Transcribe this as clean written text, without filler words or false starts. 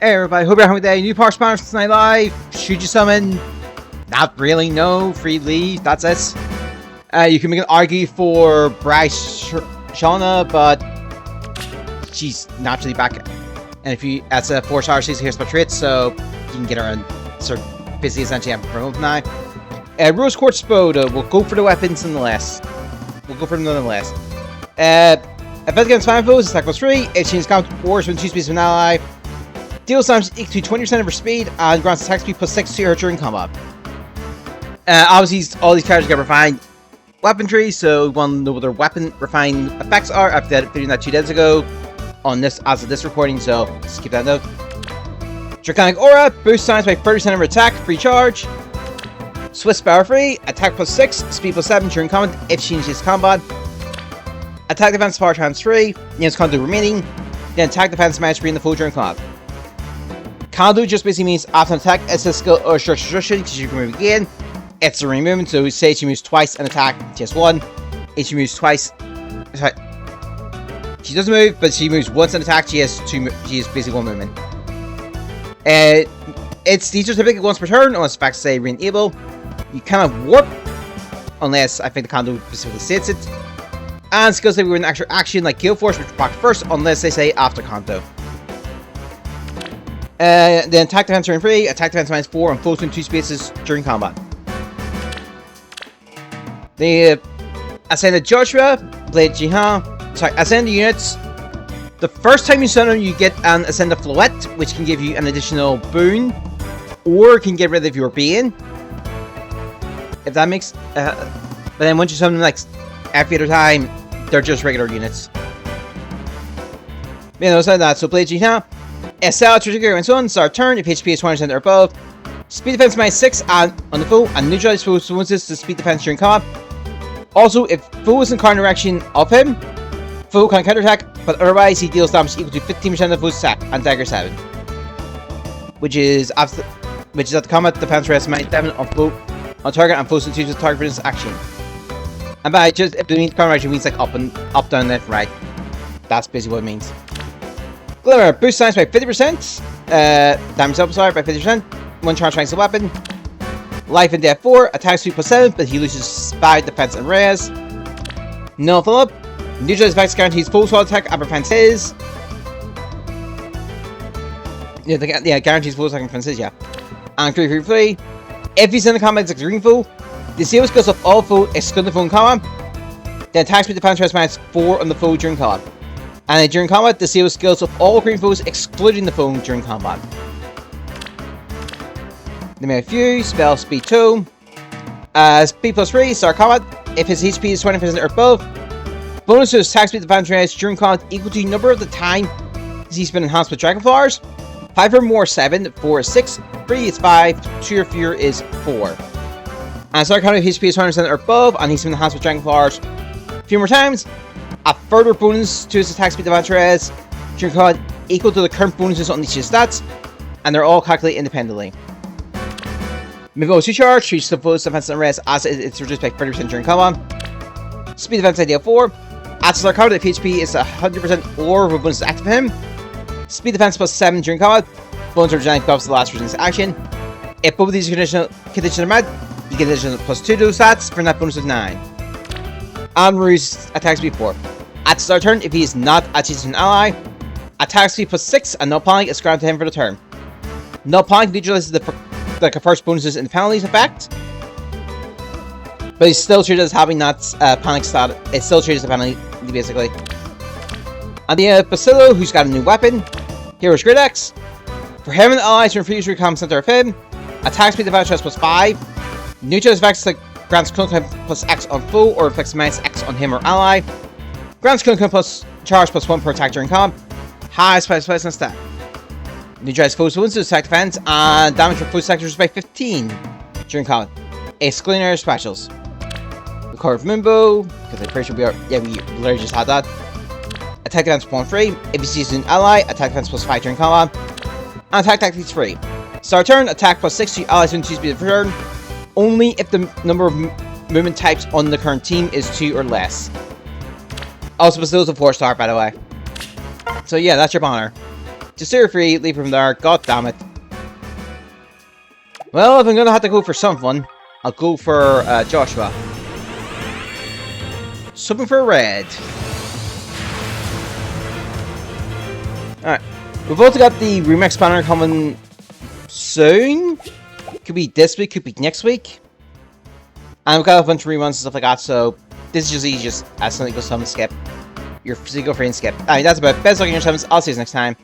Hey everybody, hope you're having a day. New Park Spanish Night Live. Should you summon? Not really, no. Free leave, that's it. You can make an argue for Bryce Shauna, but she's naturally back. And if you, that's a 4-star, she's here for traits, so you can get her on sort of busy essentially having promote now. Rose Quartz Spoda, we'll go for the weapons nonetheless. Event against fan foes, attack plus 3, exchange count wars when 2 speeds of an ally. Deal damage equal to 20% of her speed, and grants attack speed plus 6 to her during combat. Obviously, all these characters get refined weaponry, so we want to know what their weapon refined effects are. I've did doing that 2 days ago on this as of this recording, so just keep that note. Draconic Aura, boost science by 30% of her attack, free charge. Swiss Power Free, attack plus 6, speed plus 7 during combat if she initiates combat. Attack defense power times 3, units conduct remaining, then attack defense match 3 in the foe during combat. Conduct just basically means after an attack, it's a skill or short destruction because you can move again. It's a ring movement, so we say she moves twice and attack, she has 1. If she moves twice, sorry, she doesn't move, but she moves once and attack, she has 2, she has basically 1 movement. These are typically once per turn, unless the facts say re-enable. You cannot warp, unless I think the conduct specifically states it. And skills that we were in actual action, like Gale Force, which proc first, unless they say after conduct. Then attack defense turn 3, attack defense minus 4 on foes in 2 spaces during combat. The Ascended Joshua, Blade Jihan, Ascended units. The first time you summon, you get an Ascended Floette, which can give you an additional boon, or can get rid of your Bane. If that makes. But then once you summon them, like every other time, they're just regular units. Yeah, no, that. So Blade Jihan. SL trigger and so on, start turn if HP is 20% or above. Speed defense minus 6 on the foe, and neutralize foe's wounds to speed defense during combat. Also, if foe is in current direction of him, foe can counterattack, but otherwise he deals damage equal to 15% of foe's attack and dagger 7. Which is at the combat defense rest minus 7 on foe on target and foe's into the target for this action. And by just if it means current direction, it means like up, down, left, right. That's basically what it means. Glimmer, boost science by 50%, damage upside by 50%, 1 charge strength of weapon, life and death 4, attack speed plus 7, but he loses spy, defense, and res. No follow-up, neutralize effects guarantees full sword attack and prevents his. Yeah, guarantees full attack and prevents his, yeah. And 3 if he's in the combat as a green foe, disable skills of all foe excluding the foe in combat, then attack speed defense res minus 4 on the foe during combat. And during combat, disable skills of all green foes excluding the foe during combat. They may have few, spell speed 2. Speed plus 3, start combat. If his HP is 20% or above, bonus to his attack speed defense range during combat equal to number of the time he's been enhanced with Dragon Flowers. 5 or more 7, 4 is 6, 3 is 5, 2 or fewer is 4. And start combat if his HP is 20% or above, and he's been enhanced with Dragon Flowers a few more times. A further bonus to his attack speed defense res during combat equal to the current bonuses on each of his stats, and they're all calculated independently. Move 2 charge, treats the foe's defense and res as it's reduced by 30% during combat. Speed defense idea 4. At start combat, if HP is 100% or with bonus active for him. Speed defense plus 7 during combat. Bonus or giant buffs the last resistance action. If both of these conditions are met, you get additional plus 2 to those stats for a net bonus of 9. And Ruse attack speed 4. At start turn, if he is not attached to an ally, attack speed plus 6 and no panic is granted to him for the turn. No panic neutralizes the first bonuses in the penalties effect, but he's still treated as having that panic stat. It's still treated as a penalty, basically. And the Bacillo, who's got a new weapon, Heroes Great Axe. For him and allies to refuse to become center of him, attack speed defense plus 5. Neutralize effects like grants clone time plus X on foe or inflicts minus X on him or ally. Grants clone time plus charge plus 1 per attack during combat. High spice and stat. Neutralize foe's wounds to attack defense and damage for foe sectors by 15 during combat. Excluding our specials. The Curve Moonbow, because I'm pretty sure we literally just had that. Attack defense plus 1 free. If he sees an ally, attack defense plus 5 during combat. And attack tactics free. Start turn, attack plus 6 to allies within 2 speed of turn. Only if the number of movement types on the current team is 2 or less. Also, Bacillo's a 4-star, by the way. So yeah, that's your banner. Just steer free, leave from there, god damn it. Well, if I'm gonna have to go for someone, I'll go for Joshua. Something for red. Alright. We've also got the remix banner coming soon. Could be this week, could be next week. And we've got a bunch of reruns and stuff like that, so this is just easy, just accidentally go summon skip. Your physical frame skip. Alright, that's about it. Best luck in your summons. I'll see you next time.